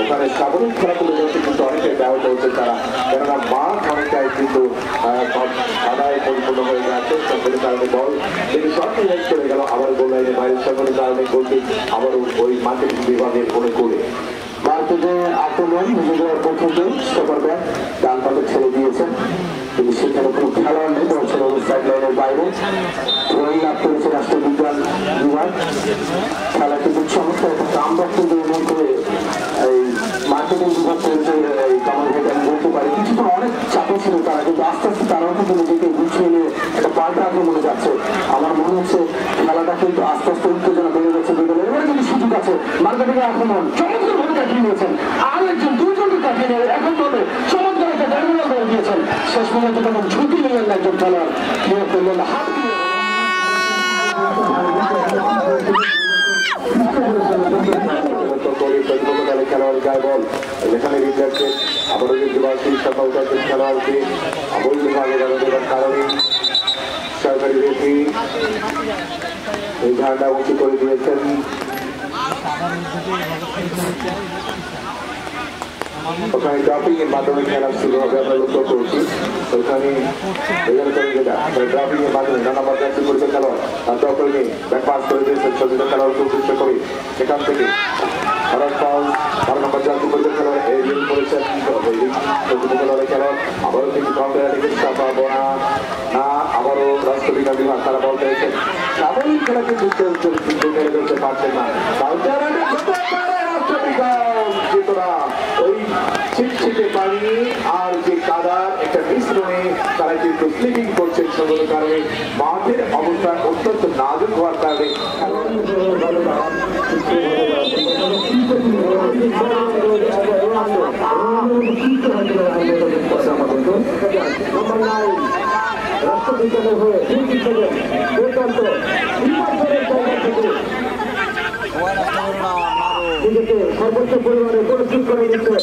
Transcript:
ওখানে সামরিক খেলাগুলো যাচ্ছে কিন্তু অনেকটাই ব্যাহত হচ্ছে তারা, কেননা মাঠ অনেকটাই কিন্তু আদায় পরিপূর্ণ হয়ে যাচ্ছে। সংকটের কারণে বল থেকে শর্ট লাইন চলে গেল, আবার গোল লাইনের বাইরে সংকটের কারণে গোলটি আবারও ওই মার্কেটিং বিভাগের অনুকূলে। মার্কেটে আক্রমণ নিজেদের পর্যন্ত স্টপার ব্যাক ডান পাতে ছেড়ে দিয়েছেন, কিন্তু সেখানে কোনো খেলোয়াড় নেই, বলছেন সাইড লাইনের বাইরে। ড্রয়িং লাভ করেছে রাষ্ট্রবিজ্ঞান বিভাগ। খেলা কিন্তু চমৎকার একটা কামব্যাক কিন্তু মন করে এই মার্কেটিং বিভাগ করেছে এই কামাল ভাই, আমি বলতে পারি কিছুটা অনেক চাপে ছিল তারা, কিন্তু আস্তে আস্তে তারাও কিন্তু নিজেকে গুছিয়ে নিয়ে একটা পাল্টা আক্রমণে যাচ্ছে। আমার মনে হচ্ছে খেলাটা কিন্তু আস্তে আস্তে উত্তেজনা বেড়ে যাচ্ছে বিদ্যালয়ে। এবারে কিন্তু সুযোগ আছে, মার্কেটিং আক্রমণ চমৎকার ভাবে কাটিয়ে নিয়েছেন, আর একজন দুজনকে কাটিয়ে নিয়ে এখন তবে চমৎকার একটা ডায়মন্ড করে দিয়েছেন। শেষ পর্যন্ত তখন ঝুঁকি নিলেন একজন খেলোয়াড়, নিয়ে ফেললেন হাত খেলোয়াড় গায়ে বল যেখানে রিপ্লেসে আবারও যে যুবাসী সকাল খেলোয়াড়কে অবৈধভাবে দেওয়ার কারণে সরকারি রেফি এই ধারণা উঁচু করে দিয়েছেন। ওখানে ড্রপিং এর মাধ্যমে খেলা শুরু হবে, আমরা লক্ষ্য করছি। ওখানে ড্রপিং এর মাধ্যমে নানা বাজার করেছে খেলোয়াড়, আর ড্রপিং এ ব্যাক পাস করে দিয়েছেন সচিত খেলোয়াড়কে উদ্দেশ্য করে। সেখান থেকে 12 নম্বর জাতীয় পরিচয় খেলোয়াড় এরিয়াল করেছেন সচিত খেলোয়াড়ের খেলোয়াড়, আবারও কিন্তু কাউন্টার পাবো না, আবারও রাষ্ট্রবিজ্ঞান বিভাগ তারা বল পেয়েছেন। সামরিক খেলা কিন্তু করতে পারছেন না, কাউন্টার ওই ছিটছিটে পানি আর যে কাদার একটা মিশ্রণে তারা কিন্তু স্লিপিং করছেন, সংগত কারণে মাঠের অবস্থা অত্যন্ত নাজুক হওয়ার কারণে রাষ্ট্রবিজ্ঞানের হয়ে নিজেকে সর্বোচ্চ পরিমাণে প্রস্তুত করে দিচ্ছে।